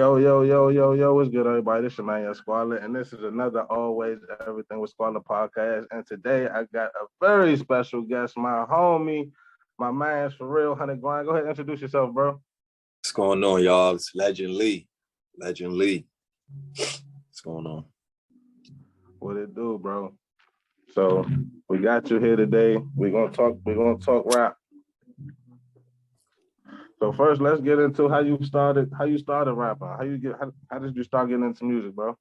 Yo, what's good, everybody? This is your man, Yo Squalor, and this is another Always Everything with Squalor podcast. And today I got a very special guest, my homie, my man's for real, 100 Grind. Go ahead and introduce yourself, bro. What's going on, y'all? It's Legend Lee. Legend Lee. What's going on? What it do, bro? So we got you here today. We're gonna talk rap. So first, let's get into how you started rapping. How did you start getting into music, bro?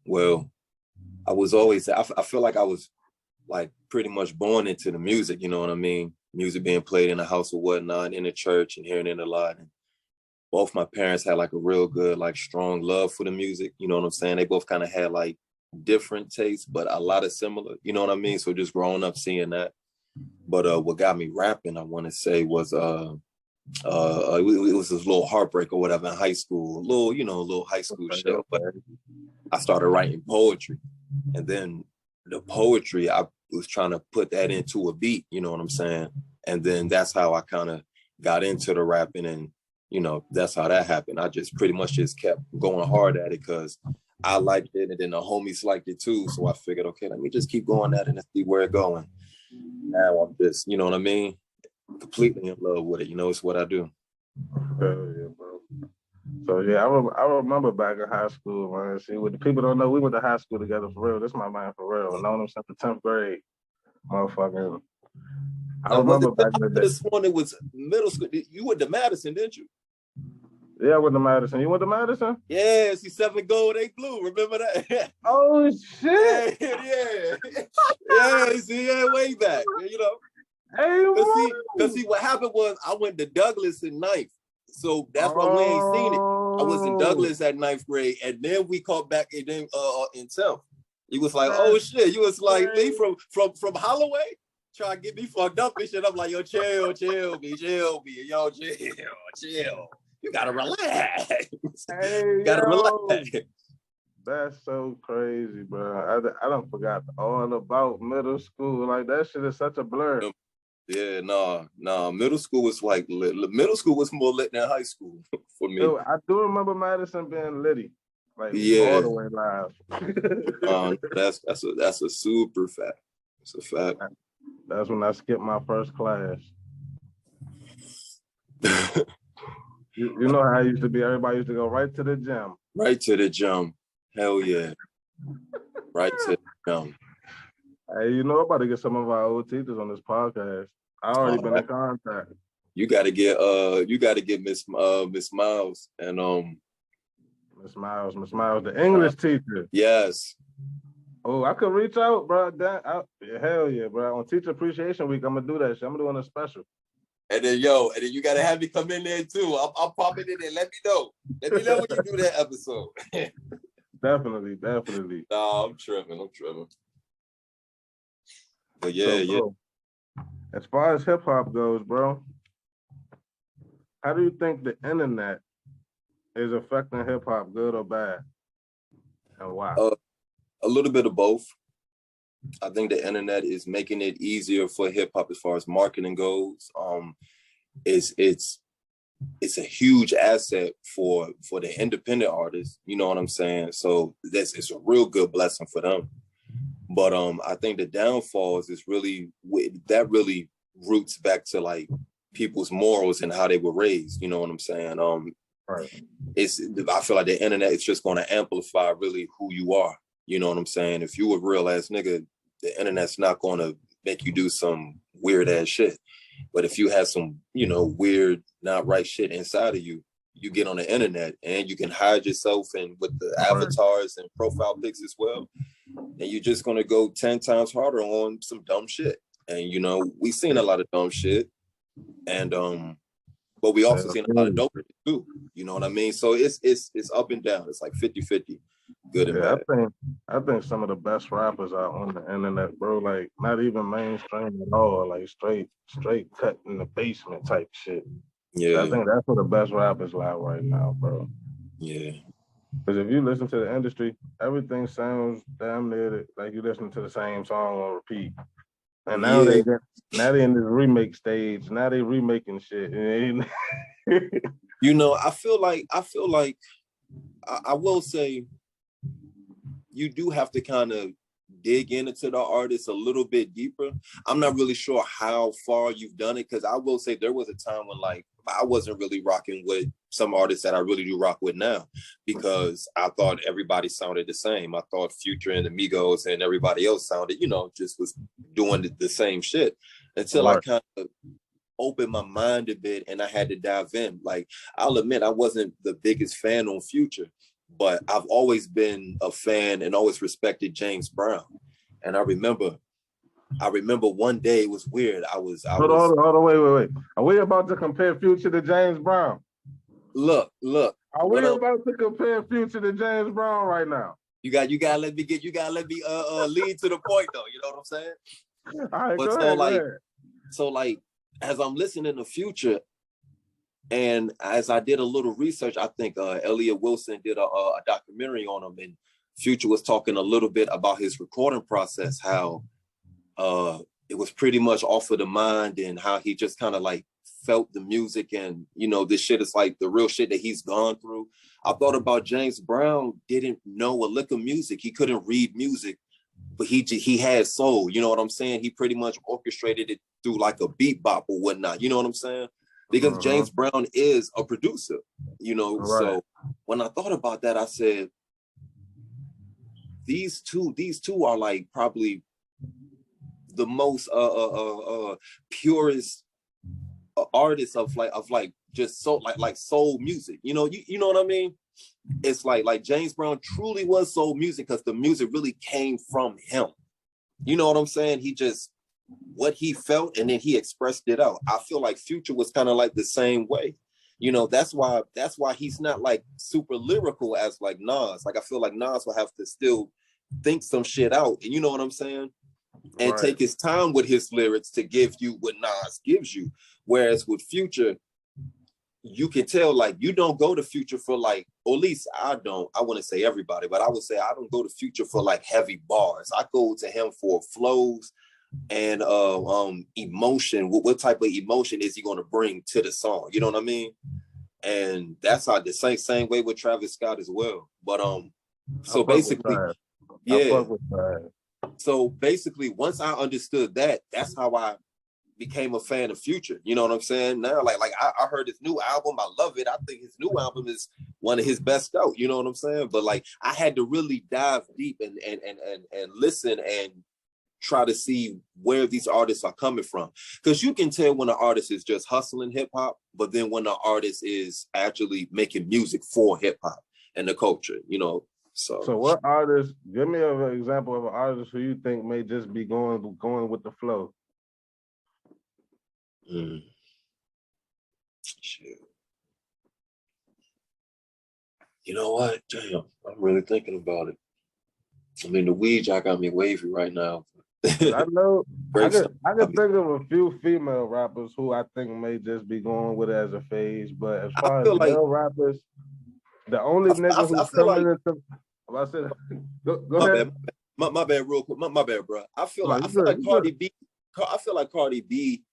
Well, I was always, I feel like I was like pretty much born into the music, you know what I mean? Music being played in the house or whatnot, in the church and hearing it a lot. And both my parents had like a real good, like strong love for the music, you know what I'm saying? They both kind of had like different tastes, but a lot of similar, you know what I mean? So just growing up seeing that. But what got me rapping, I want to say, was it was this little heartbreak or whatever in high school, a little high school shit. But I started writing poetry, and then the poetry, I was trying to put that into a beat, you know what I'm saying? And then that's how I kind of got into the rapping, and that's how that happened. I just pretty much just kept going hard at it because I liked it, and then the homies liked it too. So I figured, okay, let me just keep going at it and see where it's going. Now I'm just, you know what I mean, completely in love with it. It's what I do. Hell yeah, bro. So yeah, I remember back in high school, man. See, what the people don't know, we went to high school together for real. This is my man for real. Known him since the 10th grade, motherfucker. I remember back in the day. This one, it was middle school. You went to Madison, didn't you? Yeah, I went to Madison. You went to Madison? Yeah, see, 7 gold, 8 blue. Remember that? Oh shit! Yeah. See, way back. Hey, Because see, what happened was I went to Douglas in 9th. So that's why we ain't seen it. I was in Douglas at 9th grade, and then we called back and then in 10th. He was like, oh shit. You was like, Lee from Holloway? Trying to get me fucked up and shit. I'm like, yo, chill, me. Yo, chill. You gotta relax. Relax. That's so crazy, bro. I done forgot all about middle school. Like, that shit is such a blur. Yeah, no. Middle school was like lit. Middle school was more lit than high school for me. Yo, I do remember Madison being litty. Like, all the way live. That's a super fact. It's a fact. That's when I skipped my first class. You know how I used to be. Everybody used to go right to the gym. Right to the gym. Hell yeah. Right to the gym. Hey, I'm about to get some of our old teachers on this podcast. I already been in contact. You gotta get Miss Miles and Miss Miles, the English teacher. Yes. Oh, I could reach out, bro. Hell yeah, bro. On Teacher Appreciation Week, I'm gonna do that shit. I'm doing a special. And then you gotta have me come in there too. I'm popping in there. Let me know when you do that episode. Definitely. Nah, I'm tripping. But yeah, bro, as far as hip hop goes, bro, how do you think the internet is affecting hip hop, good or bad, and why? A little bit of both. I think the internet is making it easier for hip hop as far as marketing goes. It's a huge asset for the independent artists. You know what I'm saying? So it's a real good blessing for them. But I think the downfalls is really roots back to like people's morals and how they were raised. You know what I'm saying? Right. I feel like the internet is just going to amplify really who you are. You know what I'm saying? If you a real ass nigga, the internet's not going to make you do some weird ass shit. But if you have some, weird, not right shit inside of you, you get on the internet and you can hide yourself and with the avatars and profile pics as well. And you're just going to go 10 times harder on some dumb shit. And, we've seen a lot of dumb shit. And, but we also seen a lot of dope shit too. You know what I mean? So it's up and down. It's like 50-50. Good and bad. I think some of the best rappers are on the internet, bro. Like, not even mainstream at all. Like, straight cut in the basement type shit. Yeah. I think that's where the best rappers lie right now, bro. Yeah. Because if you listen to the industry, everything sounds damn near like you listen to the same song on repeat. And now they in this remake stage. Now they remaking shit. You know, I feel like I will say you do have to kind of dig into the artist a little bit deeper. I'm not really sure how far you've done it, because I will say there was a time when like I wasn't really rocking with some artists that I really do rock with now, because I thought everybody sounded the same. I thought Future and Amigos and everybody else sounded, you know, just was doing the same shit, until I kind of opened my mind a bit and I had to dive in. Like, I'll admit I wasn't the biggest fan on Future, but I've always been a fan and always respected James Brown. And I remember one day, it was weird. Hold on, wait. Are we about to compare Future to James Brown? Look. Are we about to compare Future to James Brown right now? You gotta let me lead to the point though. You know what I'm saying? All right, but go ahead. So like, as I'm listening to Future, and as I did a little research, I think Elliot Wilson did a documentary on him, and Future was talking a little bit about his recording process, how it was pretty much off of the mind, and how he just kind of like felt the music, and you know, this shit is like the real shit that he's gone through. I thought about James Brown didn't know a lick of music. He couldn't read music, but he had soul. You know what I'm saying? He pretty much orchestrated it through like a beat bop or whatnot. You know what I'm saying? Because James Brown is a producer, you know. Right. So when I thought about that, I said, these two are like probably the most purest artists of just soul, like soul music. You know, you know what I mean? It's like James Brown truly was soul music, because the music really came from him. You know what I'm saying? He just, what he felt, and then he expressed it out. I feel like Future was kind of like the same way. You know, that's why he's not like super lyrical as like Nas. Like, I feel like Nas will have to still think some shit out, and you know what I'm saying? And take his time with his lyrics to give you what Nas gives you. Whereas with Future, you can tell, like, you don't go to Future for like, or at least I don't, I wouldn't say everybody, but I would say I don't go to Future for like heavy bars. I go to him for flows and emotion. What type of emotion is he going to bring to the song? You know what I mean? And that's how the same way with Travis Scott as well. But so basically, yeah. So basically, once I understood that, that's how I became a fan of Future. You know what I'm saying? Now, like I heard his new album. I love it. I think his new album is one of his best out. You know what I'm saying? But like, I had to really dive deep and listen and try to see where these artists are coming from. Because you can tell when an artist is just hustling hip hop, but then when the artist is actually making music for hip hop and the culture, you know. So what artist, give me an example of an artist who you think may just be going with the flow. Shit. You know what? Damn, I'm really thinking about it. I mean, the weed jack got me wavy right now. I know. I can think of a few female rappers who I think may just be going with it as a phase. But as far as male rappers, the only nigga who's coming into, I said, go ahead. My bad, real quick. My bad, bro. I feel like Cardi B. I feel like Cardi B.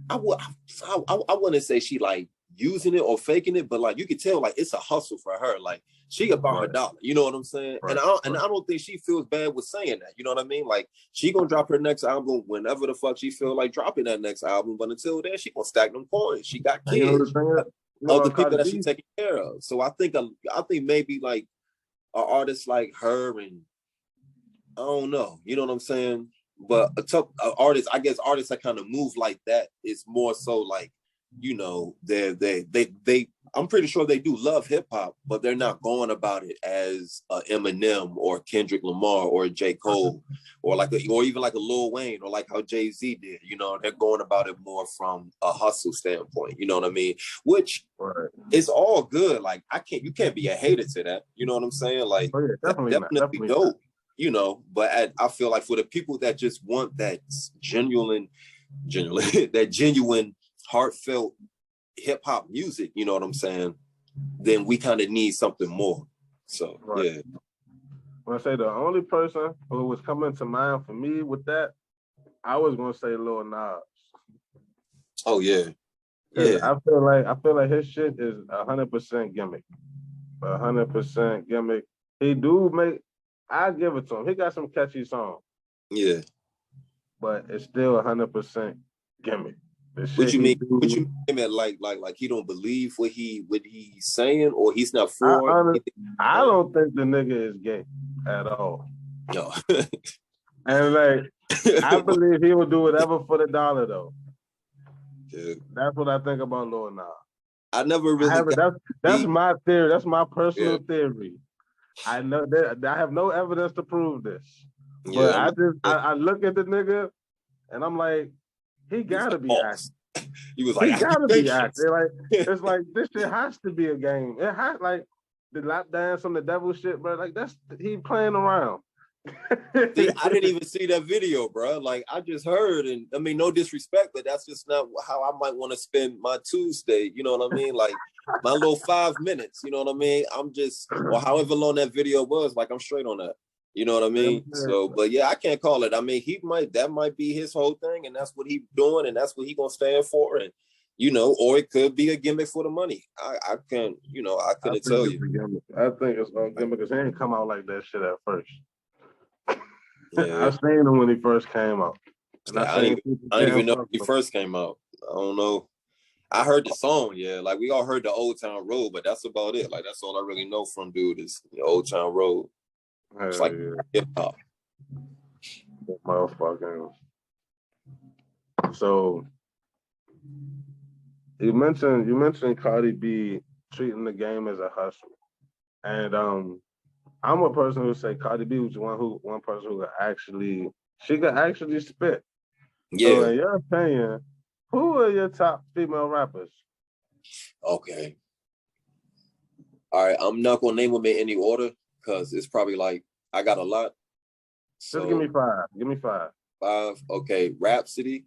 I wouldn't say she like using it or faking it, but like you could tell, like it's a hustle for her. Like she about her dollar. You know what I'm saying? And I don't think she feels bad with saying that. You know what I mean? Like she gonna drop her next album whenever the fuck she feel like dropping that next album. But until then, she gonna stack them coins. She got kids. Other people that she taking care of. So I think maybe like an artist like her, and I don't know. You know what I'm saying? But artists, I guess artists that kind of move like that is more so like, you know, they I'm pretty sure they do love hip hop, but they're not going about it as Eminem or Kendrick Lamar or J. Cole or even like a Lil Wayne or like how Jay-Z did. You know, they're going about it more from a hustle standpoint. You know what I mean? Which is all good. Like you can't be a hater to that. You know what I'm saying? Like definitely dope. You know, but I feel like for the people that just want that genuine, that genuine, heartfelt hip hop music, you know what I'm saying? Then we kind of need something more. So yeah. When I say the only person who was coming to mind for me with that, I was gonna say Lil Nas. Oh yeah. Cause Yeah. I feel like his shit is 100% gimmick. 100% gimmick. He do make. I give it to him. He got some catchy songs, Yeah. but it's still 100% gimmick. The What shit you he mean? What you do. mean that like he don't believe what he's saying, or he's not I for honest, anything he's I saying? don't think the nigga is gay at all. No. And like, I believe he will do whatever for the dollar though. Yeah. That's what I think about Lil Nas. I never I really have it. got That's deep. my theory. That's my Yeah. personal theory. I know that I have no evidence to prove this, but Yeah. I look at the nigga and I'm like, he He was gotta like, be boss. acting. He was like He gotta be accusations. acting. Like it's like this shit has to be a game. It has like the lap dance on the devil shit, bro. Like that's he playing around. See, I didn't even see that video, bro. Like I just heard, and I mean, no disrespect, but that's just not how I might want to spend my Tuesday. You know what I mean? Like my little 5 minutes. You know what I mean? I'm just, or however long that video was, like I'm straight on that. You know what I mean? So, but yeah, I can't call it. I mean, that might be his whole thing, and that's what he's doing, and that's what he gonna stand for, and or it could be a gimmick for the money. I can't, I I couldn't think tell it's you. a gimmick. I think it's a gimmick because he ain't come out like that shit at first. I Yeah, seen him when he first came out, and I yeah. seen people I didn't damn even know fuck when he him. first came out. I don't know. I heard the song, yeah. Like we all heard the Old Town Road, but that's about it. Like that's all I really know from dude is the Old Town Road. It's Hell like yeah, hip hop. motherfucking. So you mentioned Cardi B treating the game as a hustle, and I'm a person who say Cardi B was one person who could actually spit. So Yeah. in your opinion, who are your top female rappers? Okay. All right. I'm not gonna name them in any order because it's probably like I got a lot. Just give me So five. Give me five. 5. Okay. Rhapsody,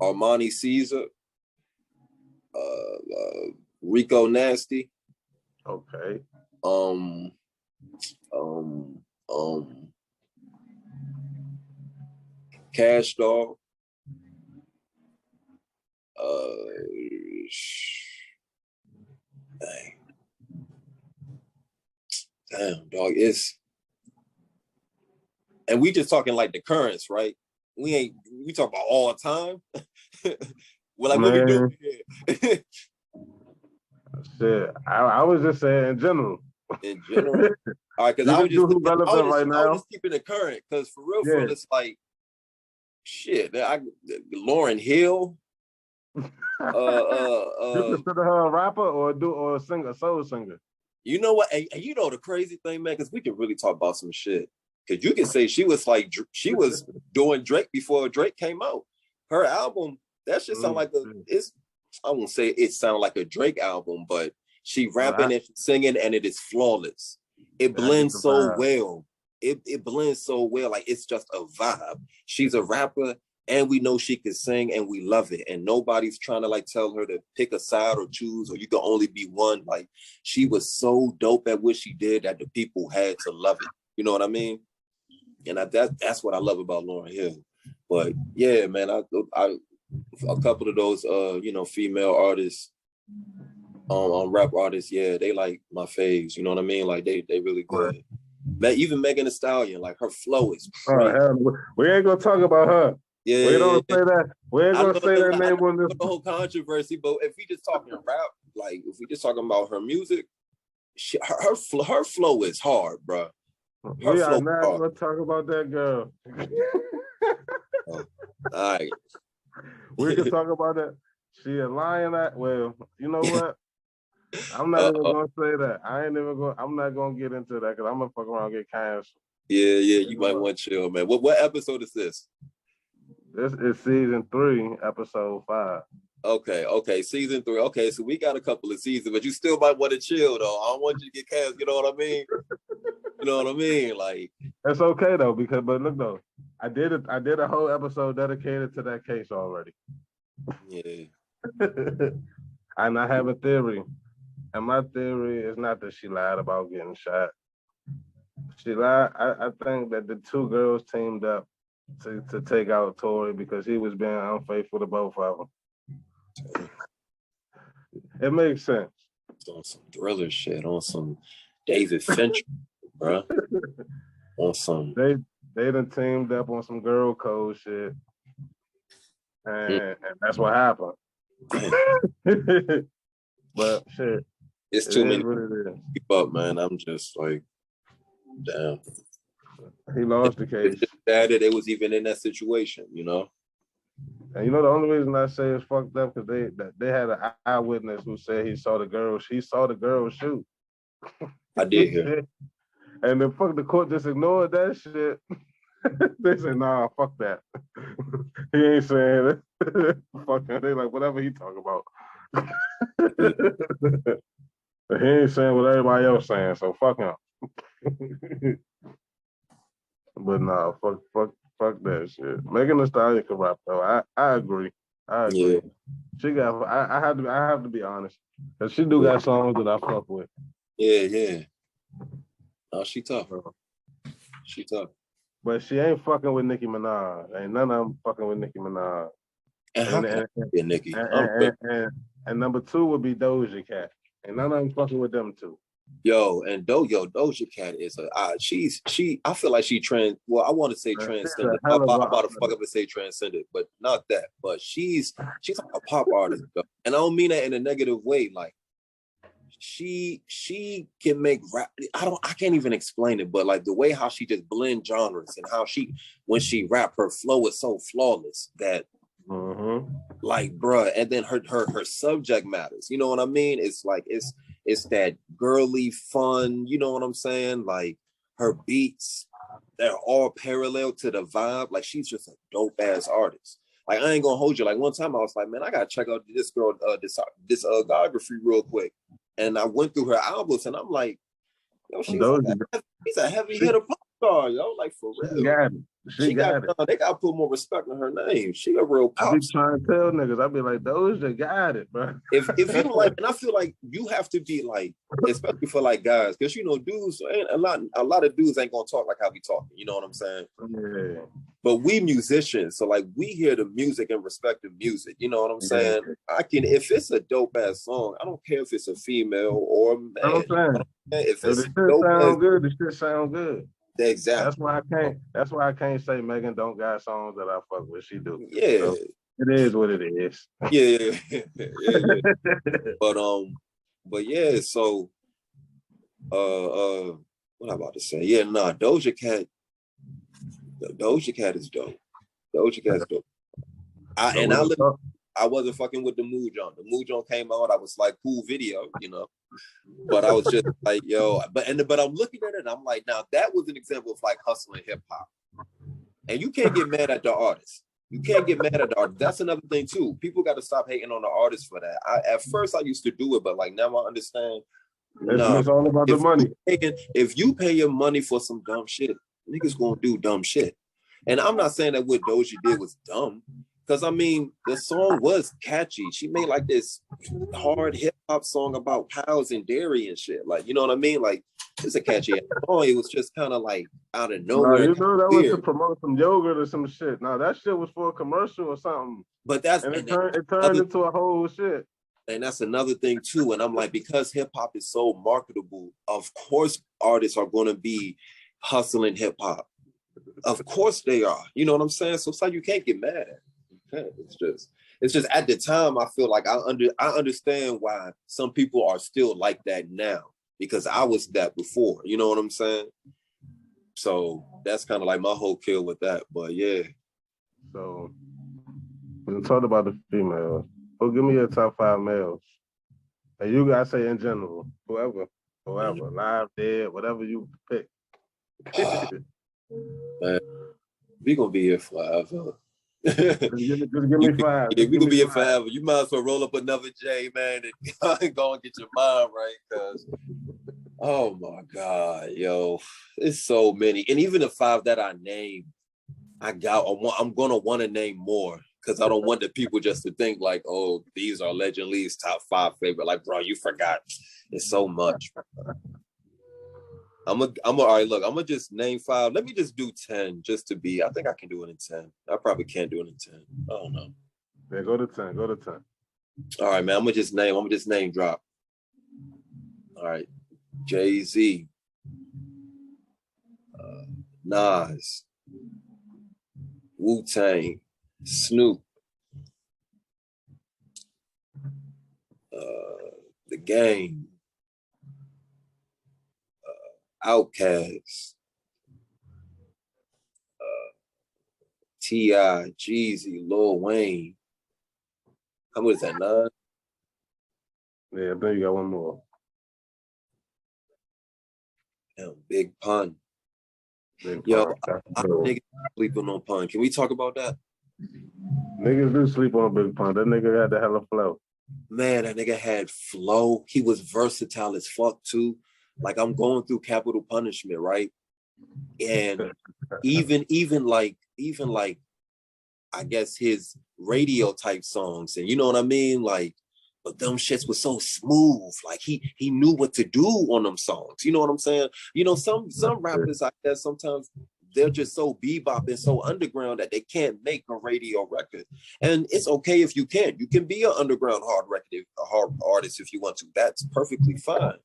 Armani Caesar, Rico Nasty, Okay. um, um, um, Cash Dog, dang, damn, dog. And we just talking like the currents, right? We talk about all time. Well, like what we do Man, here. shit. I was just saying in general. In general. All right, because You I was can do just who looking, relevant right I was now. just keeping it current because for Yeah. real, it's like shit. Lauren Hill, You consider her a rapper or a singer, a soul singer? you know what? And you know the crazy thing, man, because we can really talk about some shit. Because you can say she was doing Drake before Drake came out. Her album, that shit sound like I won't say it sounded like a Drake album, but she rapping and singing and it is flawless. It I get blends the so vibe. well. It blends so well. Like it's just a vibe. She's a rapper and we know she can sing and we love it. And nobody's trying to like tell her to pick a side or choose or you can only be one. Like she was so dope at what she did that the people had to love it. You know what I mean? And that's what I love about Lauryn Hill. But yeah, man, I a couple of those female artists, rap artists, yeah, they like my faves. You know what I mean? Like they really good. Even Megan Thee Stallion, like her flow is Oh crazy. hell, we ain't gonna talk about her. Yeah, We yeah, don't yeah. say that. We ain't gonna say that I name on know this. the whole controversy, but if we just talking rap, like if we just talking about her music, her flow is hard, bro. Her We are flow is not hard. gonna talk about that girl. All right. We can talk about that. She a lion at well, you know what? I'm not even gonna say that. I'm not gonna get into that because I'm gonna fuck around and get canceled. Yeah, you might want to chill, man. What episode is this? This is season 3, episode 5. Okay, season 3. Okay, so we got a couple of seasons, but you still might want to chill though. I don't want you to get cast, you know what I mean? You know what I mean? Like it's okay though, but look though, I did a whole episode dedicated to that case already. Yeah. And I have a theory. And my theory is not that she lied about getting shot. She lied. I think that the two girls teamed up to take out Tory because he was being unfaithful to both of them. It makes sense. It's on some Thriller shit, on some David Fincher, bro. On some. They done teamed up on some girl code shit, and that's what happened. But shit, it's too many what it is. Keep up, man. I'm just like, damn. He lost the case. It's just sad that they was even in that situation, you know. And you know the only reason I say it's fucked up because they had an eyewitness who said he saw the girl shoot. I did hear. And the court just ignored that shit. They said, nah, fuck that. He ain't saying it. Fuck that. They like, whatever he talk about. He ain't saying what everybody else saying, so fuck him. But nah, fuck that shit. Megan Thee Stallion can rap though. I agree. Yeah. She got. I have to be honest, cause she do got songs that I fuck with. Yeah. Oh, she tough. She tough. But she ain't fucking with Nicki Minaj. Ain't none of them fucking with Nicki Minaj. And Nicki. And number 2 would be Doja Cat. And none of them fucking with them two. Doja Cat is I feel like she I want to say transcendent. I'm about to fuck up and say transcendent, but not that. But she's like a pop artist, though. And I don't mean that in a negative way. Like she can make rap. I can't even explain it, but like the way how she just blend genres and how when she rap, her flow is so flawless that like, bruh, and then her subject matters. You know what I mean? It's like it's that girly fun. You know what I'm saying? Like her beats, they're all parallel to the vibe. Like she's just a dope ass artist. Like I ain't gonna hold you. Like one time I was like, man, I gotta check out this girl, this discography real quick. And I went through her albums, and I'm like, yo, she's a heavy hitter pop star, yo. Like for real. She got it. She got it. They gotta put more respect on her name. She a real pop. I be trying to tell niggas. I be like, Doja got it, bro. If you don't like, and I feel like you have to be like, especially for like guys, because you know, dudes, a lot of dudes ain't gonna talk like how we talking. You know what I'm saying? Yeah. But we musicians, so like we hear the music and respect the music. You know what I'm saying? If it's a dope ass song, I don't care if it's a female or a man. If it's the shit sound good, the shit sound good. Exactly. That's why I can't say Megan don't got songs that I fuck with. She do. Yeah. So it is what it is. Yeah. But yeah, so what I'm about to say. Yeah, nah, Doja Cat is dope. Doja Cat's dope. I wasn't fucking with the Mood Joint. The Mood Joint came out. I was like, cool video, you know. But I was just like, yo. But I'm looking at it and I'm like, now that was an example of like hustling hip hop. And you can't get mad at the artist. You can't get mad at the artist. That's another thing too. People got to stop hating on the artist for that. At first I used to do it, but like now I understand. It's all about the money. If you pay your money for some dumb shit, niggas gonna do dumb shit. And I'm not saying that what Doja did was dumb. Because, I mean, the song was catchy. She made, like, this hard hip-hop song about cows and dairy and shit. Like, you know what I mean? Like, it's a catchy song. It was just kind of, like, out of nowhere. You know, that was to promote some yogurt or some shit. Now, that shit was for a commercial or something. But it turned into a whole shit. And that's another thing, too. And I'm like, because hip-hop is so marketable, of course artists are going to be hustling hip-hop. Of course they are. You know what I'm saying? So it's like you can't get mad at it. It's just at the time I feel like I understand why some people are still like that now because I was that before. You know what I'm saying? So that's kind of like my whole kill with that. But yeah. So we talked about the females. So give me your top 5 males. And you guys say in general, whoever, live, dead, whatever you pick. Man, we gonna be here forever. Just give me 5. Yeah, we gonna be here forever. You might as well roll up another J, man, and go and get your mind right, cause oh my God, yo, it's so many. And even the 5 that I named, I'm gonna want to name more because I don't want the people just to think like, oh, these are Legend Lee's top 5 favorite. Like, bro, you forgot. It's so much. all right, look, I'm gonna just name 5. Let me just do 10 just to be. I think I can do it in 10. I probably can't do it in 10. I don't know. Yeah, go to 10. All right, man. I'm gonna just name drop. All right, Jay-Z, Nas, Wu-Tang, Snoop, The Game, Outkast, T.I., Jeezy, Lil Wayne. How much is that, 9? Yeah, I think you got one more. Damn, Big Pun. Big Yo, Pun. I niggas sleeping on Pun. Can we talk about that? Niggas do sleep on Big Pun. That nigga had the hella flow. Man, that nigga had flow. He was versatile as fuck too. Like I'm going through Capital Punishment, right? And even like I guess his radio type songs, and you know what I mean? Like, but them shits was so smooth. Like he knew what to do on them songs. You know what I'm saying? You know, some rappers, I guess sometimes they're just so bebop and so underground that they can't make a radio record. And it's okay if you can't. You can be an underground hard artist if you want to. That's perfectly fine.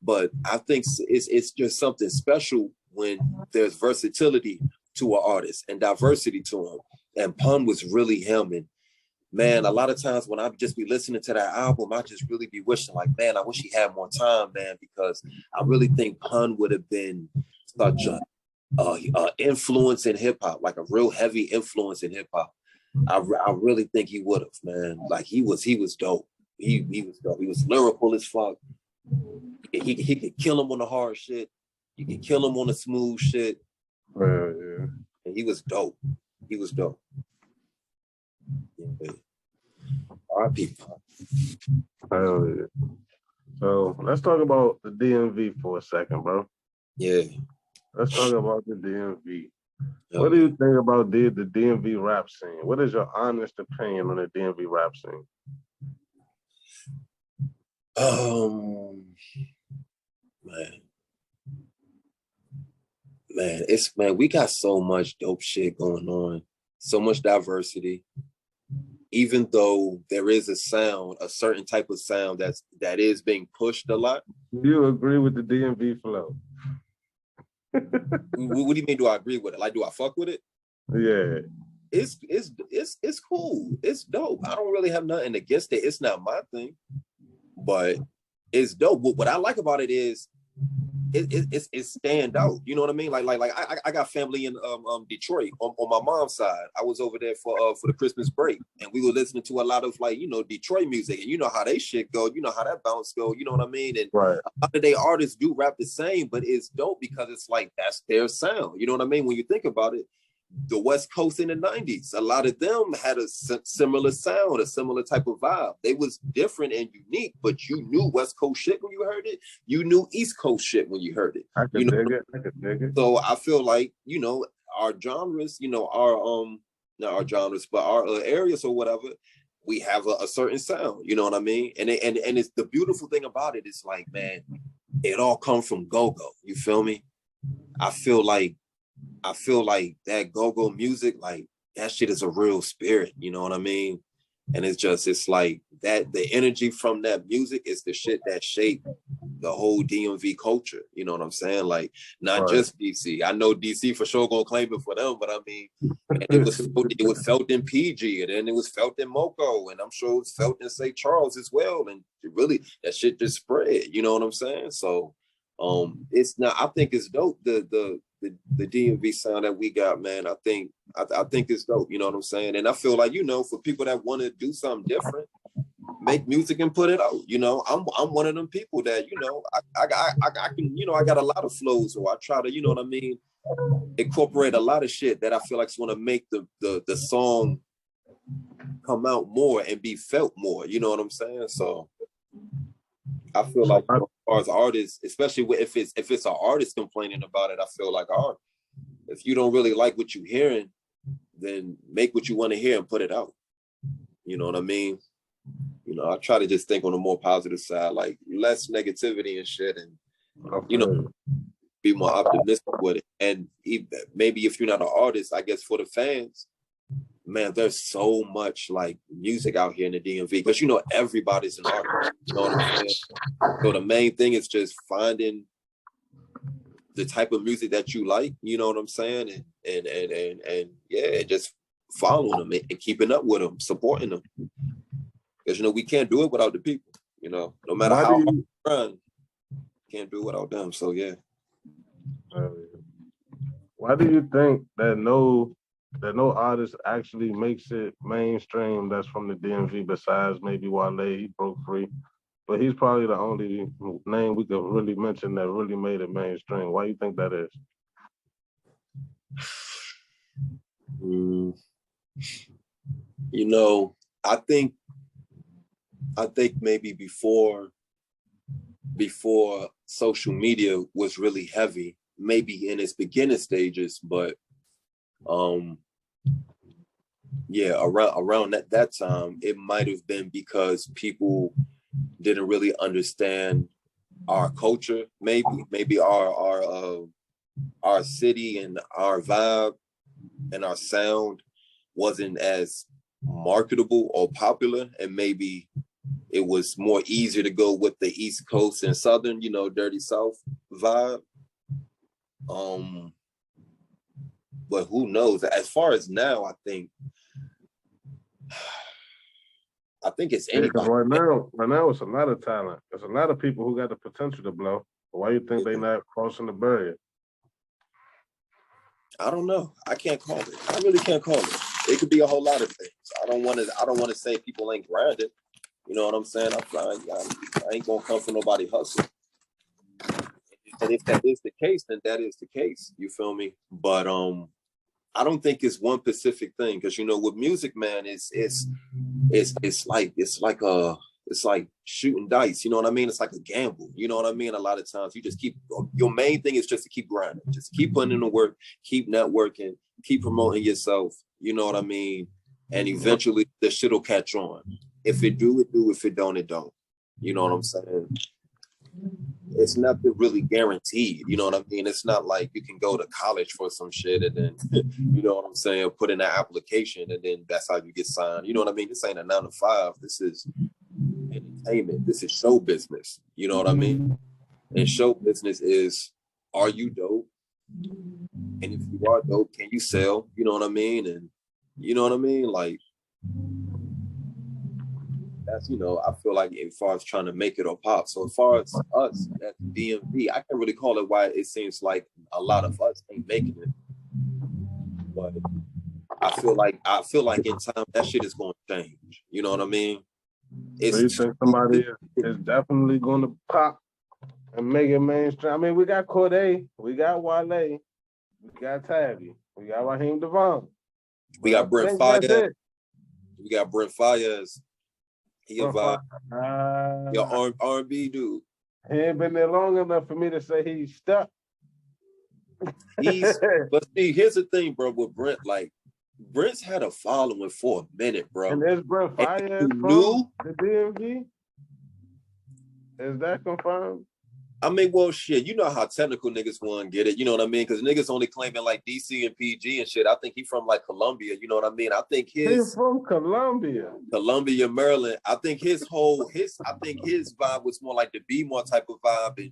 But I think it's just something special when there's versatility to an artist and diversity to him. And Pun was really him. And man, a lot of times when I just be listening to that album, I just really be wishing like, man, I wish he had more time, man, because I really think Pun would have been such a influence in hip hop, like a real heavy influence in hip hop. I really think he would have, man. Like he was dope. He was dope. He was lyrical as fuck. He could kill him on the hard shit. You could kill him on the smooth shit. Yeah. And he was dope. He was dope. Yeah. R.I.P. Hell yeah. So let's talk about the DMV for a second, bro. Yeah. Let's talk about the DMV. What do you think about the DMV rap scene? What is your honest opinion on the DMV rap scene? Man, we got so much dope shit going on, so much diversity. Even though there is a certain type of sound that is being pushed a lot. Do you agree with the DMV flow? What do you mean? Do I agree with it? Like, do I fuck with it? Yeah. It's cool. It's dope. I don't really have nothing against it. It's not my thing, but it's dope. What I like about it is it's stand out. You know what I mean? Like I got family in Detroit on my mom's side. I was over there for the Christmas break, and we were listening to a lot of like, you know, Detroit music, and you know how they shit go. You know how that bounce go. You know what I mean? And right. A lot of they artists do rap the same, but it's dope because it's like that's their sound. You know what I mean? When you think about it. The West Coast in the 90s, a lot of them had a similar sound, a similar type of vibe. They was different and unique, but you knew West Coast shit when you heard it. You knew East Coast shit when you heard it. I could dig it. So I feel like, you know, our genres, you know, not our genres, but our areas or whatever, we have a certain sound. You know what I mean? And it's the beautiful thing about it is like, man, it all comes from go-go. You feel me? I feel like that go-go music, like that shit is a real spirit, you know what I mean? And it's like that the energy from that music is the shit that shaped the whole DMV culture, you know what I'm saying? Like not just DC. I know DC for sure gonna claim it for them, but I mean, it was felt in PG, and then it was felt in Moco, and I'm sure it was felt in St. Charles as well. And it really, that shit just spread, you know what I'm saying? So it's not, I think it's dope, the DMV sound that we got, man. I think it's dope, you know what I'm saying? And I feel like, you know, for people that want to do something different, make music and put it out, you know. I'm one of them people that, you know, I can, you know, I got a lot of flows, so I try to, you know what I mean, incorporate a lot of shit that I feel like is going to make the song come out more and be felt more, you know what I'm saying? So I feel like, you know, as far as artists, especially if it's an artist complaining about it, I feel like, if you don't really like what you're hearing, then make what you want to hear and put it out. You know what I mean? You know, I try to just think on a more positive side, like less negativity and shit, and you know, be more optimistic with it. And maybe if you're not an artist, I guess for the fans, man, there's so much like music out here in the DMV because you know everybody's an artist. You know what I'm saying? So the main thing is just finding the type of music that you like. You know what I'm saying? And yeah, just following them and keeping up with them, supporting them. Because you know we can't do it without the people. You know, no matter how hard we run, can't do it without them. So yeah. Why do you think that no artist actually makes it mainstream that's from the DMV besides maybe Wale? He broke free, but he's probably the only name we could really mention that really made it mainstream. Why do you think that is? You know, I think maybe before social media was really heavy, maybe in its beginning stages, but yeah, around that time, it might have been because people didn't really understand our culture, maybe our city and our vibe and our sound wasn't as marketable or popular, and maybe it was more easier to go with the East Coast and Southern, you know, Dirty South vibe. But who knows? As far as now, I think it's anybody. Right now, it's a lot of talent. There's a lot of people who got the potential to blow. Why do you think they not crossing the barrier? I don't know. I can't call it. I really can't call it. It could be a whole lot of things. I don't want to say people ain't grinding. You know what I'm saying? I ain't gonna come for nobody hustle. And if that is the case, then that is the case. You feel me? But I don't think it's one specific thing, because you know with music, man, it's like shooting dice. You know what I mean? It's like a gamble. You know what I mean? A lot of times you just your main thing is just to keep grinding, just keep putting in the work, keep networking, keep promoting yourself. You know what I mean? And eventually the shit will catch on. If it do, it do. If it don't, it don't. You know what I'm saying? It's nothing really guaranteed. You know what I mean? It's not like you can go to college for some shit and then, you know what I'm saying, put in an application and then that's how you get signed. You know what I mean? This ain't a 9 to 5. This is entertainment. This is show business. You know what I mean? And show business is, are you dope? And if you are dope, can you sell? You know what I mean? And you know what I mean? Like, that's, you know, I feel like as far as trying to make it or pop. So as far as us at DMV, I can't really call it why it seems like a lot of us ain't making it. But I feel like in time that shit is going to change. You know what I mean? So you think somebody is definitely going to pop and make it mainstream? I mean, we got Cordae, we got Wale, we got Tabby, we got Raheem DeVaughn. We got Brent Faiyaz. We got Brent Faiyaz. He a vibe. Your R&B dude. He ain't been there long enough for me to say he's stuck. But see, here's the thing, bro, with Brent, like, Brent's had a following for a minute, bro. And there's Brent Faiyaz from the DMV? Is that confirmed? I mean, well, shit, you know how technical niggas want to get it. You know what I mean? Because niggas only claiming like DC and PG and shit. I think he from like Columbia. You know what I mean? I think he's from Columbia, Maryland. I think his vibe was more like the B-more type of vibe. And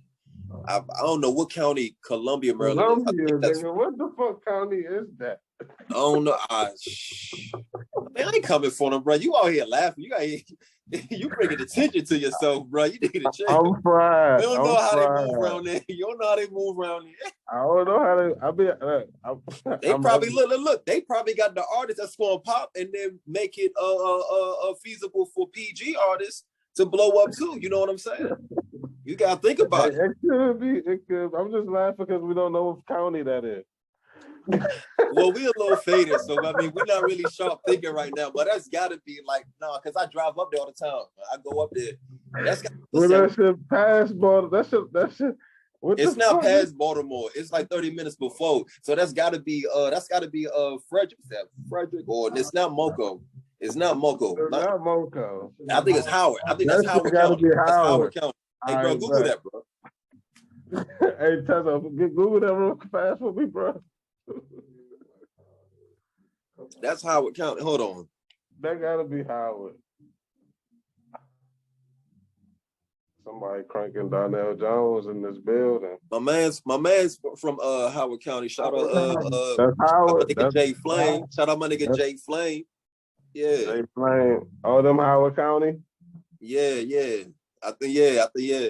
I don't know what county Columbia, Maryland is. What the fuck county is that? I don't know. Man, I ain't coming for them, bro. You out here laughing. You bringing attention to yourself, bro. You need to change. I'm fried. You don't know how they move around there. You don't know how they move around there. I don't know how they. They probably look. They probably got the artist that's going to pop and then make it feasible for PG artists to blow up too. You know what I'm saying? You gotta think about it. It could be. It could. I'm just laughing because we don't know what county that is. Well, we a little faded, so I mean, we're not really sharp thinking right now. But that's got to be like, no, because I drive up there all the time. I go up there. That's got that shit past Baltimore. That shit. It's not past Baltimore. It's like 30 minutes before. So that's got to be Frederick, or it's not Moco. It's not Moco. It's not Moco. I think it's Howard. I think that's Howard County. That's Howard County. Hey, bro, Google that, bro. Hey, Tessa, Google that real fast for me, bro. That's Howard County. Hold on. That gotta be Howard. Somebody cranking Donnell Jones in this building. My man's from Howard County. Shout out That's shout out my Howard. nigga That's Jay Flame. Shout out my nigga that's Jay Flame. Yeah. Jay Flame. All them Howard County. Yeah. I think yeah. Yeah,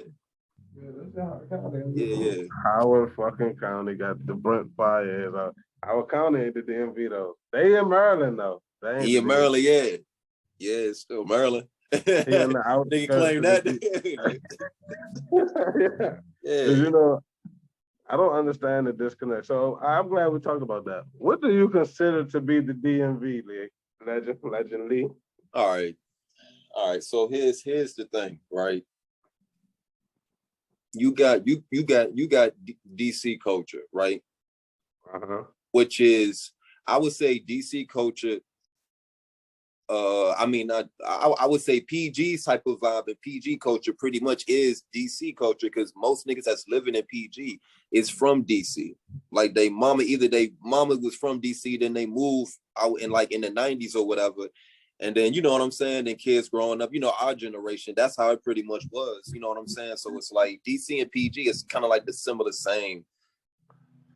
that's Howard County. Yeah. Howard fucking County got the Brent fires. Howard County ain't the DMV though. They in Maryland though. They ain't He in Maryland, yeah. Yeah, it's still Maryland. He in the Nigga outskirts claim of that. yeah. Yeah. You know, I don't understand the disconnect. So I'm glad we talked about that. What do you consider to be the DMV, Lee? Legend Lee? All right. So here's the thing, right? You got DC culture, right? Uh-huh. Which is, I would say DC culture. I would say PG type of vibe, and PG culture pretty much is DC culture because most niggas that's living in PG is from DC. Like they mama was from DC, then they moved out in the 90s or whatever. And then, you know what I'm saying? Then kids growing up, our generation, that's how it pretty much was. You know what I'm saying? So it's like DC and PG is kind of like the similar same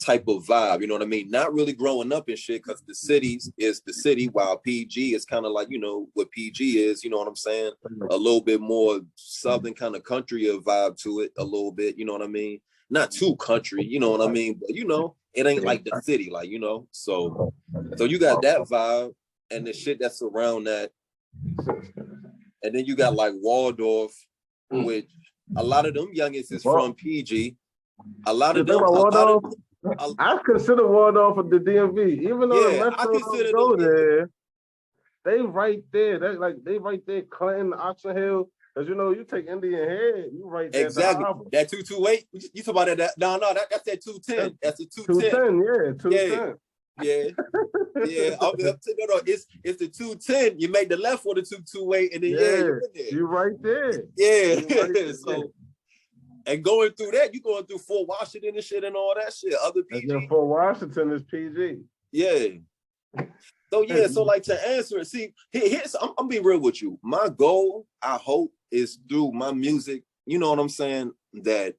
type of vibe, you know what I mean? Not really growing up and shit, because the cities is the city, while PG is kind of like, what PG is, you know what I'm saying? A little bit more southern kind of country vibe to it, a little bit, you know what I mean? Not too country, you know what I mean? But it ain't like the city, so you got that vibe and the shit that's around that. And then you got like Waldorf, which a lot of them youngins is from PG. A lot of them. I consider Waldorf for the DMV, even though the Metro don't go there. They right there. They right there, Clinton, Oxon Hill. Because you take Indian Head, you right there. Exactly. That 228. You talk about that? No, that's that 210. That's the 210. 210. Yeah. No, it's the 210. You make the left for the 228, and then you're in there. You right there. Yeah. Right so. And going through that, you going through Fort Washington and shit and all that shit. Other PG. And Fort Washington is PG. Yeah. So like to answer it, see, I'm being real with you. My goal, I hope, is through my music, you know what I'm saying, that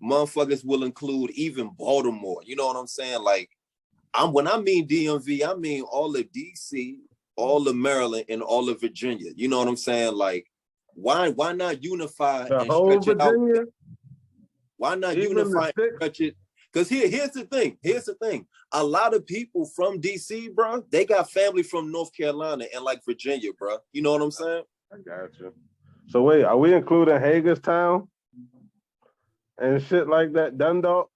motherfuckers will include even Baltimore. You know what I'm saying? Like, when I mean DMV, I mean all of DC, all of Maryland, and all of Virginia. You know what I'm saying? Like, why not unify the and whole stretch Virginia? it out? Why not unify and stretch it? Because here's the thing. A lot of people from DC, bro, they got family from North Carolina and like Virginia, bro. You know what I'm saying? I got you. So wait, are we including Hagerstown and shit like that? Dundalk?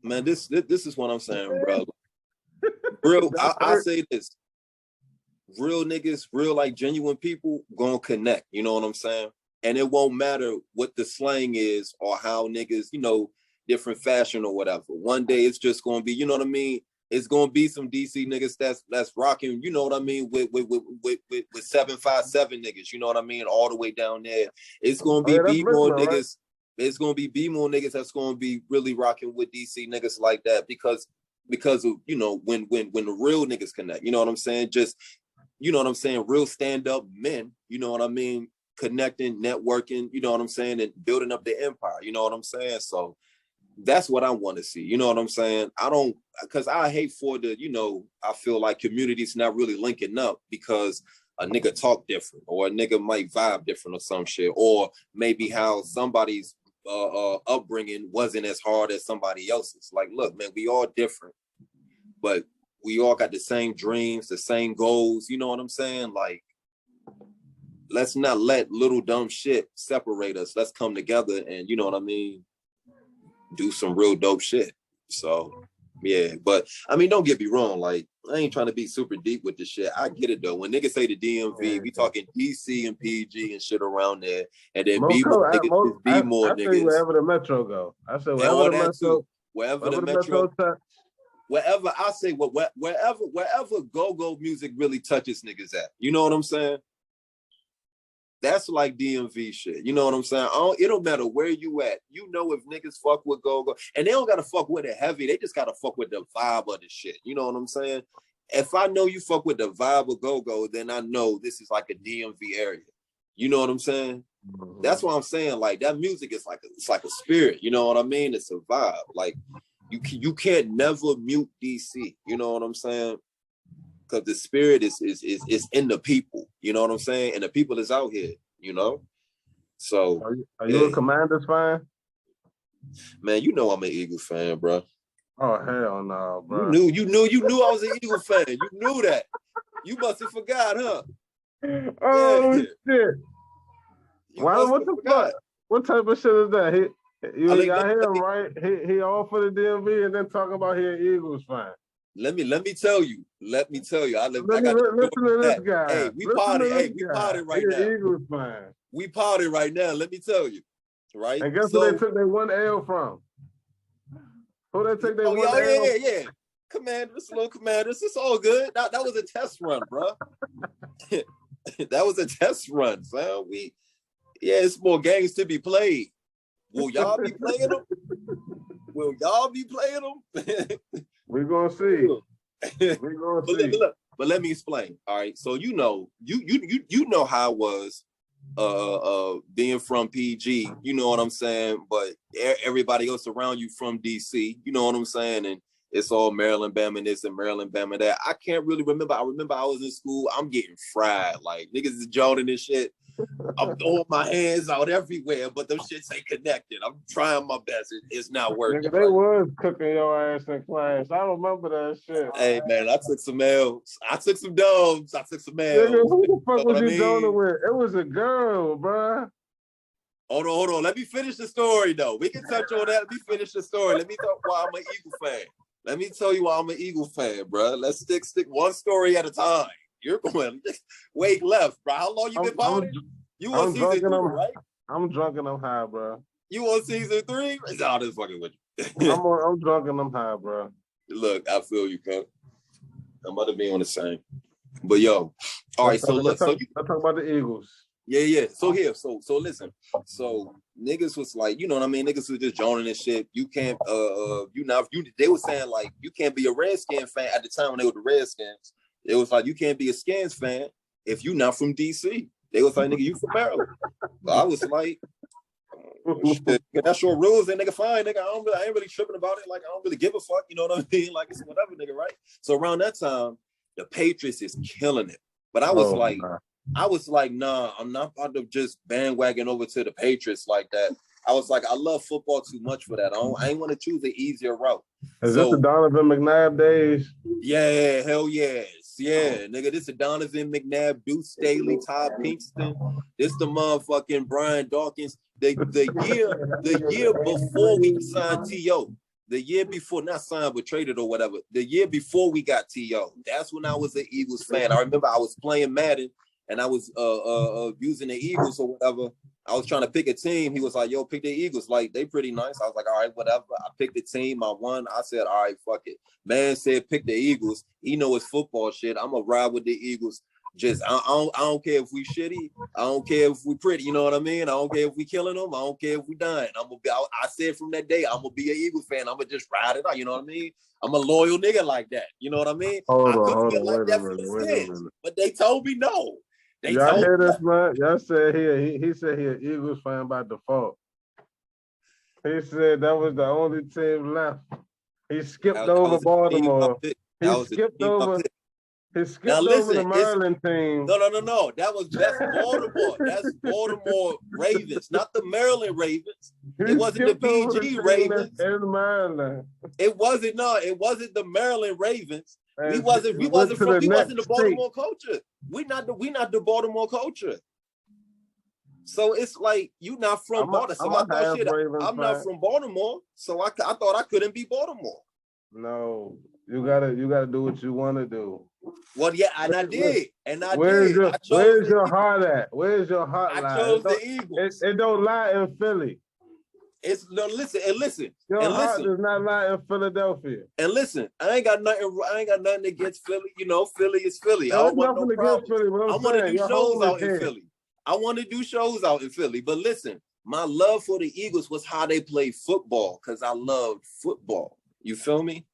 Man, this is what I'm saying, bro. Real, I say this. Real niggas, real like genuine people gonna connect, you know what I'm saying? And it won't matter what the slang is or how niggas, different fashion or whatever. One day it's just gonna be, you know what I mean? It's gonna be some DC niggas that's rocking, you know what I mean, with 757 niggas, you know what I mean, all the way down there. It's gonna be B-more niggas. Right? It's gonna be B-more niggas that's gonna be really rocking with DC niggas like that because of when the real niggas connect, you know what I'm saying? Just real stand-up men, you know what I mean, connecting, networking, you know what I'm saying, and building up the empire, you know what I'm saying? So that's what I want to see, you know what I'm saying? Because I hate for I feel like communities not really linking up because a nigga talk different or a nigga might vibe different or some shit, or maybe how somebody's upbringing wasn't as hard as somebody else's. Like, look, man, we all different, but we all got the same dreams, the same goals. You know what I'm saying? Like, let's not let little dumb shit separate us. Let's come together and, you know what I mean, do some real dope shit. So, yeah. But, I mean, don't get me wrong. Like, I ain't trying to be super deep with this shit. I get it, though. When niggas say the DMV, we talking DC and PG and shit around there. And then B-more niggas. I say wherever the Metro go. I said wherever the Metro. Wherever the Metro. Wherever I say wherever go-go music really touches niggas at. You know what I'm saying? That's like DMV shit. You know what I'm saying? It don't matter where you at. You know if niggas fuck with go-go. And they don't gotta fuck with it heavy. They just gotta fuck with the vibe of the shit. You know what I'm saying? if I know you fuck with the vibe of go-go, then I know this is like a DMV area. You know what I'm saying? Mm-hmm. That's what I'm saying. Like that music is like it's like a spirit. You know what I mean? It's a vibe. Like you can't never mute DC. You know what I'm saying? Because the spirit is in the people. You know what I'm saying? And the people is out here. You know. So are you a Commanders fan? Man, you know I'm an Eagles fan, bro. Oh hell no, bro! You knew I was an Eagles fan. You knew that. You must have forgot, huh? Oh shit! Why? What the fuck? What type of shit is that? You got him right. He all for the DMV and then talking about he an Eagles fan. Let me tell you. Listen to this guy. Hey, we party right now. Eagles fan. We party right now. Let me tell you. Right. And guess who they took their 1 L from? Who they took their 1 L? Yeah. Commanders, little Commanders. It's all good. That was a test run, bro. That was a test run, fam. It's more games to be played. Will y'all be playing them? We're gonna see. But let me explain. All right. So you know how it was being from PG, you know what I'm saying? But everybody else around you from DC, you know what I'm saying? And it's all Maryland, Bama this and Maryland, Bama that. I can't really remember. I remember I was in school. I'm getting fried. Like niggas is joning this shit. I'm throwing my hands out everywhere, but them shits ain't connected. I'm trying my best. It's not working. They was cooking your ass in class. I remember that shit. Hey man, I took some L's. I took some dubs. I took some L's. Nigga, who the fuck was you joining with? It was a girl, bruh. Hold on. Let me finish the story though. We can touch on that. Let me finish the story. Let me talk why I'm an Eagle fan. Let me tell you why I'm an Eagle fan, bro. Let's stick one story at a time. You're going Wake left, bro. How long you been partying? You on season 3, right? I'm drunk and I'm high, bro. You on season 3? No, this fucking with you. I'm drunk and I'm high, bro. Look, I feel you, cunt. I'm about to be on the same. But yo, all right. So look, let's talk about the Eagles. Yeah. So listen. So niggas was like, you know what I mean? Niggas was just joining this shit. You can't, they were saying like, you can't be a Redskins fan at the time when they were the Redskins. It was like, you can't be a Skins fan if you not from DC. They was like, nigga, you from Maryland. But I was like, shit, that's your rules, and nigga, fine, nigga. I ain't really tripping about it. Like, I don't really give a fuck. You know what I mean? Like, it's whatever, nigga, right? So around that time, the Patriots is killing it. But I was like, nah, I'm not about to just bandwagon over to the Patriots like that. I was like, I love football too much for that. I ain't want to choose an easier route. Is this the Donovan McNabb days? Yeah, hell yes. Yeah, nigga, this is Donovan McNabb, Deuce Staley, Todd Pinkston. This the motherfucking Brian Dawkins. The year before we signed T.O., the year before, not signed but traded or whatever, the year before we got T.O., that's when I was an Eagles fan. I remember I was playing Madden and I was using the Eagles or whatever. I was trying to pick a team. He was like, yo, pick the Eagles. Like, they pretty nice. I was like, all right, whatever. I picked the team. I won. I said, all right, fuck it. Man said, pick the Eagles. He know it's football shit. I'm going to ride with the Eagles. Just, I don't care if we shitty. I don't care if we pretty. You know what I mean? I don't care if we killing them. I don't care if we dying. I said from that day, I'm going to be an Eagles fan. I'm going to just ride it out. You know what I mean? I'm a loyal nigga like that. You know what I mean? Hold on, wait a minute. But they told me no. Y'all hear this, man? Y'all said he said he an Eagles fan by default. He said that was the only team left. He skipped over Baltimore. He skipped over the Maryland team. No. That's Baltimore. That's Baltimore Ravens, not the Maryland Ravens. It wasn't the PG Ravens. In Maryland. It wasn't the Maryland Ravens. We wasn't the Baltimore culture. We not the Baltimore culture. So it's like you not from Baltimore. I'm not from Baltimore, so I thought I couldn't be Baltimore. No, you gotta do what you want to do. Well, yeah, and I did. Where's your heart at? Where's your heart? I chose the Eagles. It don't lie in Philly. Listen. Your heart does not lie in Philadelphia. And listen, I ain't got nothing against Philly. You know, Philly is Philly. I don't want no problem. I want to do shows out in Philly. I want to do shows out in Philly. But listen, my love for the Eagles was how they play football because I loved football. You feel me?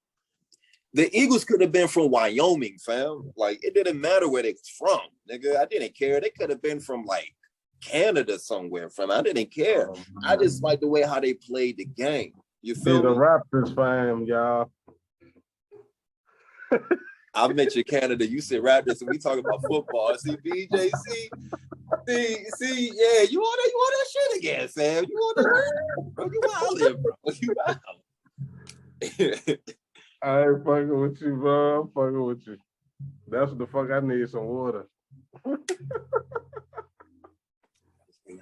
The Eagles could have been from Wyoming, fam. Like, it didn't matter where they was from, nigga. I didn't care. They could have been from, like, Canada somewhere, fam. I didn't care. I just like the way how they played the game. You feel He's me? a Raptors fan, y'all. I mentioned Canada. You said Raptors, and we talking about football. See, BJ, see, yeah, you want that shit again, fam. You want that, bro? You wildin', bro. You wild. I ain't fucking with you, bro. I'm fucking with you. That's what the fuck I need, some water.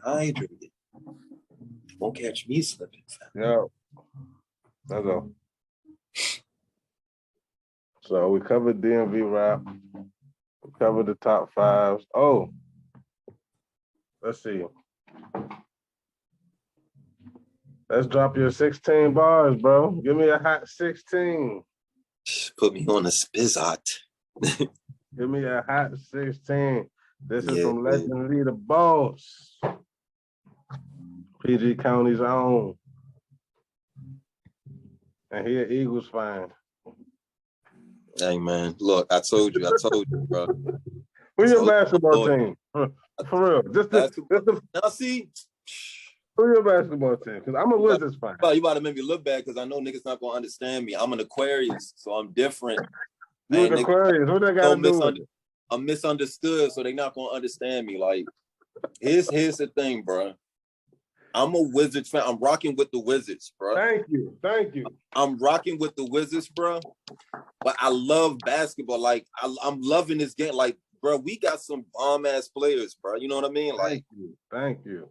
Hydrated. Won't catch me slipping. Yeah. Let's go. So we covered DMV rap. We covered the top fives. Oh, let's see. Let's drop your 16 bars, bro. Give me a hot 16. Put me on a spizzot. Give me a hot 16. This is Yeah, from man. Legendary the Boss. PG County's own. And he an Eagles fan. Hey, man. Look, I told you, bro. Who's your basketball team? For real. Now, see, who's your basketball team? Because I'm a Wizards fan. you about to make me look bad because I know niggas not going to understand me. I'm an Aquarius, so I'm different. You're an Aquarius. What they got to do with it? I'm misunderstood, so they not going to understand me. Like, here's the thing, bro. I'm a Wizards fan. I'm rocking with the Wizards, bro. Thank you. I'm rocking with the Wizards, bro. But I love basketball. Like, I'm loving this game. Like, bro, we got some bomb-ass players, bro. You know what I mean? Like, Thank you.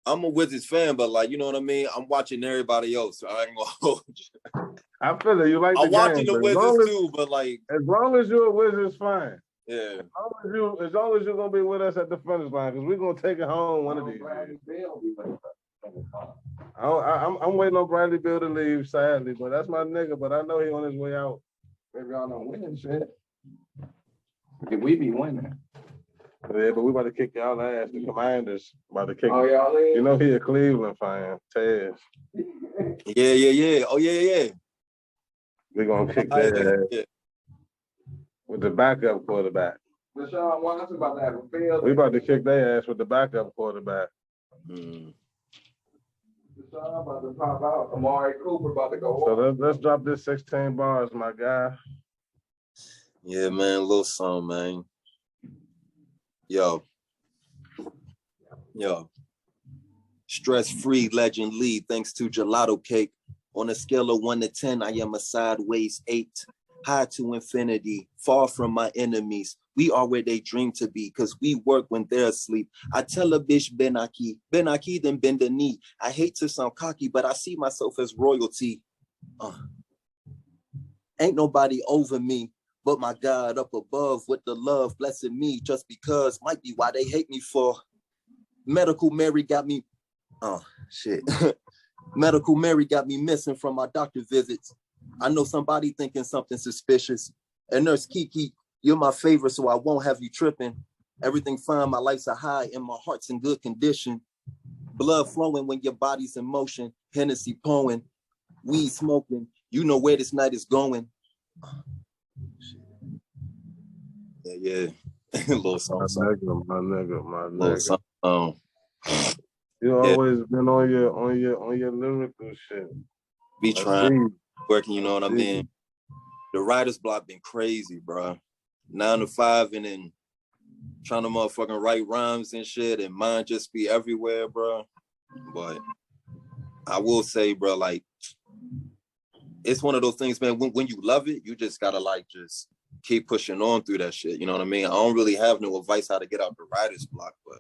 I'm a Wizards fan, but, like, you know what I mean? I'm watching everybody else, so I ain't gonna hold you. I feel it. You like the I'm watching game, the Wizards, too, but, like... As long as you're a Wizards fan. Yeah. As long as you're gonna be with us at the finish line, because we're gonna take it home one of these days. I'm waiting on Bradley Beal to leave, sadly, but that's my nigga. But I know he on his way out. Maybe y'all don't win shit. We be winning. Yeah, but we about to kick y'all ass. The Commanders about to kick. Oh, y'all in? You know he a Cleveland fan, Tez. Yeah. Oh, yeah. We gonna kick their ass with the backup quarterback. Deshaun Watson about to have a field. We about to kick their ass with the backup quarterback. Deshaun about to pop out. Amari Cooper about to go So off. let's drop this 16 bars, my guy. Yeah, man, a little song, man. Yo. Stress-free Legend Lee, thanks to Gelato Cake. On a scale of 1 to 10, I am a sideways 8. High to infinity, far from my enemies. We are where they dream to be, because we work when they're asleep. I tell a bitch, Ben Aki, then bend the knee. I hate to sound cocky, but I see myself as royalty. Ain't nobody over me, but my God up above with the love blessing me just because might be why they hate me for. Medical Mary got me, Medical Mary got me missing from my doctor visits. I know somebody thinking something suspicious. And Nurse Kiki, you're my favorite, so I won't have you tripping. Everything fine, my life's a high, and my heart's in good condition. Blood flowing when your body's in motion. Hennessy pouring, weed smoking. You know where this night is going. Yeah. Little song. My nigga. Song. You always been on your lyrical shit. Be trying, working, you know what I mean? The writer's block been crazy, bro. 9 to 5 and then trying to motherfucking write rhymes and shit and mine just be everywhere, bro. But I will say, bro, like, it's one of those things, man, when you love it, you just gotta like just keep pushing on through that shit. You know what I mean? I don't really have no advice how to get out the writer's block, but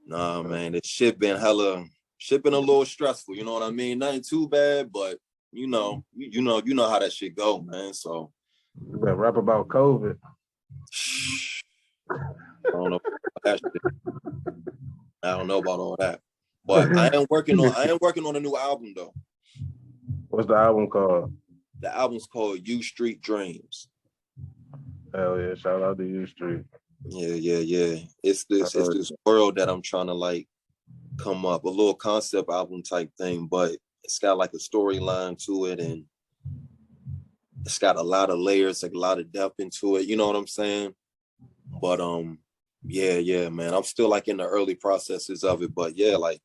nah, man, this shit been a little stressful. You know what I mean? Nothing too bad, but you know how that shit go, man. So you better rap about COVID. I don't know about that shit. I don't know about all that, but I am working on a new album though. What's the album called? The album's called U Street Dreams. Hell yeah! Shout out to U Street. Yeah. It's this world that I'm trying to like come up, a little concept album type thing, but it's got like a storyline to it, and it's got a lot of layers, like a lot of depth into it. You know what I'm saying? But yeah, man. I'm still like in the early processes of it. But yeah, like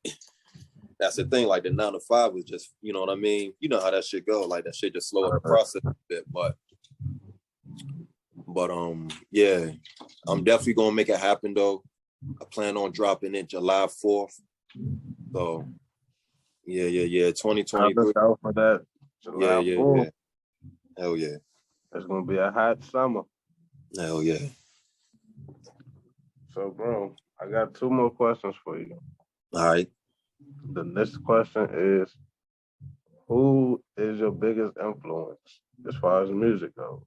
that's the thing. Like the 9 to 5 was just, you know what I mean? You know how that shit go. Like that shit just slow up the process a bit. But yeah, I'm definitely gonna make it happen though. I plan on dropping it July 4th. So yeah. 2023. Look out for that. July Yeah. 4th. Hell yeah. It's gonna be a hot summer. Hell yeah. So, bro, I got 2 more questions for you. All right. The next question is, who is your biggest influence as far as music goes?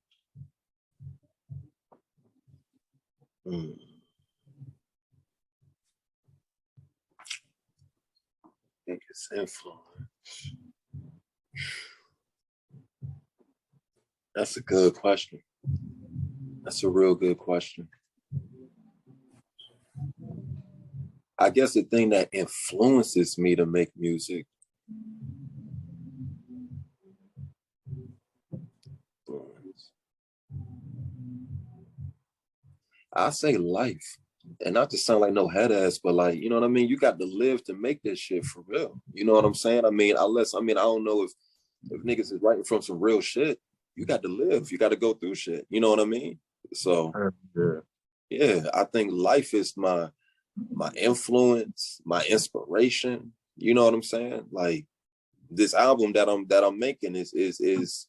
Biggest influence. That's a good question. That's a real good question. I guess the thing that influences me to make music, I say life. And not to sound like no head ass, but like, you know what I mean? You got to live to make this shit for real. You know what I'm saying? I don't know if niggas is writing from some real shit. You got to live. You got to go through shit. You know what I mean? So yeah, I think life is my influence, my inspiration. You know what I'm saying? Like this album that I'm making is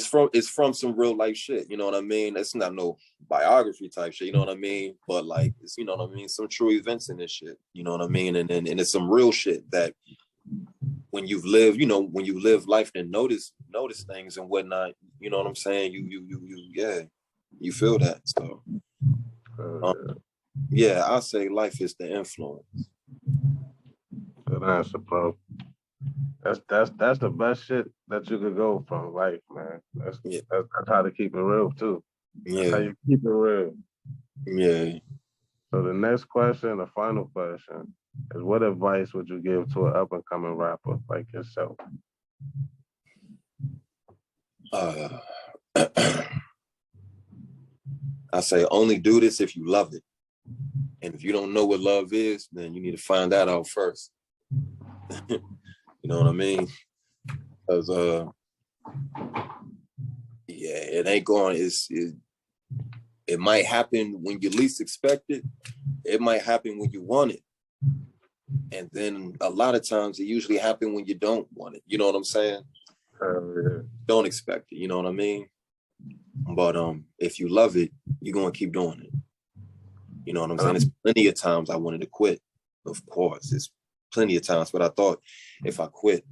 from some real life shit. You know what I mean? It's not no biography type shit. You know what I mean? But like, it's, you know what I mean? Some true events in this shit. You know what I mean? And it's some real shit that when you've lived, you know, when you live life and notice things and whatnot. You know what I'm saying? You feel that. So yeah, I say life is the influence. Good answer, bro. That's the best shit that you could go from life, man. That's how to keep it real too. That's how you keep it real. Yeah. So the next question, the final question, is what advice would you give to an up and coming rapper like yourself? I say only do this if you love it. And if you don't know what love is, then you need to find that out first. You know what I mean? Because it ain't going, it might happen when you least expect it. It might happen when you want it. And then a lot of times it usually happens when you don't want it. You know what I'm saying? Don't expect it. You know what I mean? But if you love it, you're going to keep doing it. You know what I'm saying? There's plenty of times I wanted to quit. Of course, there's plenty of times, but I thought if I quit,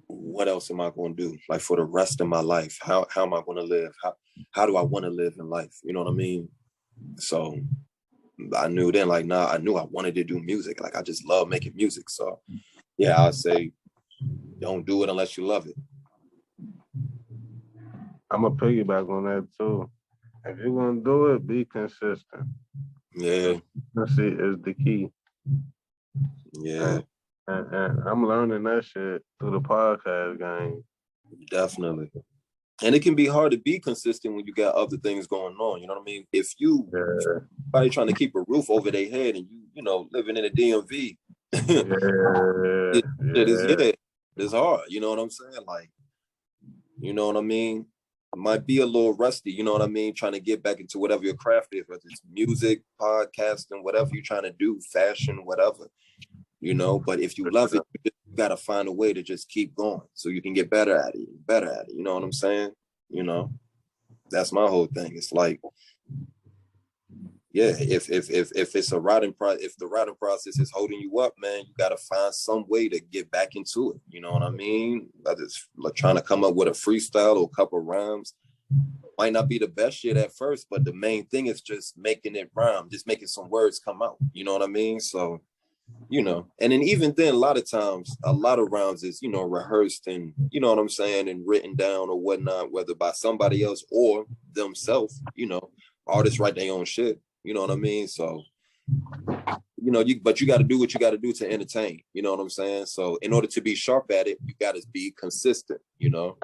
what else am I going to do? Like for the rest of my life, how am I going to live? How do I want to live in life? You know what I mean? So I knew then, like, I knew I wanted to do music. Like, I just love making music. So yeah, I'd say don't do it unless you love it. I'm going to piggyback on that too. If you're going to do it, be consistent. Yeah. Consistency is the key. Yeah. And I'm learning that shit through the podcast game. Definitely. And it can be hard to be consistent when you got other things going on. You know what I mean? If somebody trying to keep a roof over their head and you know, living in a DMV, it's hard. You know what I'm saying? Like, you know what I mean? It might be a little rusty, you know what I mean? Trying to get back into whatever your craft is, whether it's music, podcasting, whatever you're trying to do, fashion, whatever, you know. But if you love it, you got to find a way to just keep going so you can get better at it. You know what I'm saying? You know, that's my whole thing. It's like, yeah, if it's a writing if the writing process is holding you up, man, you got to find some way to get back into it. You know what I mean? Whether it's like trying to come up with a freestyle or a couple of rhymes, might not be the best shit at first, but the main thing is just making it rhyme, just making some words come out. You know what I mean? So, you know, and then even then, a lot of times, a lot of rhymes is, you know, rehearsed and, you know what I'm saying, and written down or whatnot, whether by somebody else or themselves. You know, artists write their own shit. You know what I mean? So, you know, but you got to do what you got to do to entertain. You know what I'm saying? So in order to be sharp at it, you got to be consistent, you know?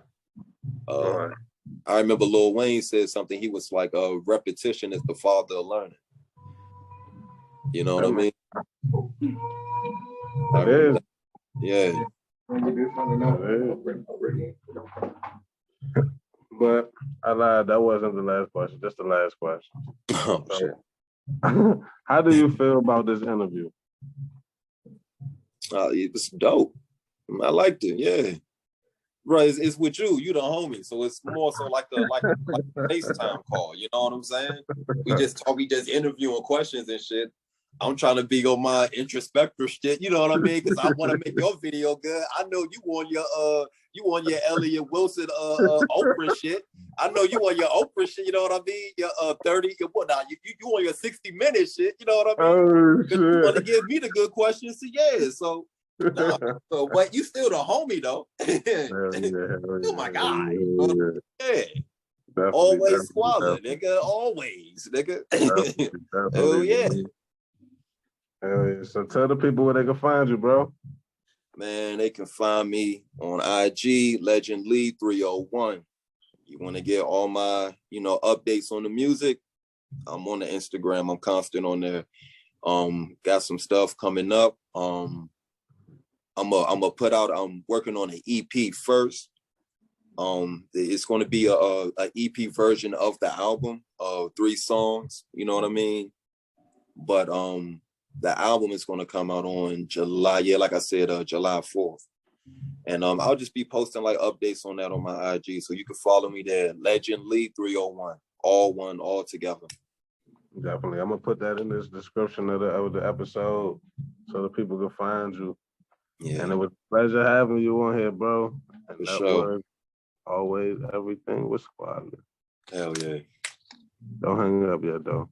I remember Lil Wayne said something. He was like, repetition is the father of learning. You know what I mean? I remember that. Yeah. But I lied. That wasn't the last question. Just the last question. Oh, shit. How do you feel about this interview? It was dope. I liked it. Yeah. Right, it's with you. You the homie, so it's more so like a FaceTime call. You know what I'm saying? We just talk. We just interviewing questions and shit. I'm trying to be on my introspective shit. You know what I mean? Because I want to make your video good. I know you want your Elliot Wilson Oprah shit. I know you want your Oprah shit. You know what I mean? Your 30. You want your 60-minute shit. You know what I mean? Oh, shit. You want to give me the good questions. So yeah. So. Nah, so, but you still the homie though. Oh my God. Yeah. Definitely, Always squalor, nigga. Always, nigga. Hell yeah. Hell yeah. So tell the people where they can find you, bro. Man, they can find me on IG, Legend Lee 301. You want to get all my, updates on the music? I'm on the Instagram. I'm constant on there. Got some stuff coming up. I'm gonna put out. I'm working on an EP first. It's going to be a EP version of the album, 3 songs. You know what I mean? But the album is going to come out on July. Yeah, like I said, July 4th. And I'll just be posting like updates on that on my IG, so you can follow me there. Legend Lee 301, all one, all together. Definitely, I'm gonna put that in this description of the episode, so the people can find you. Yeah. And it was a pleasure having you on here, bro. And For that sure. was always everything was squad. Hell yeah. Don't hang up yet, though.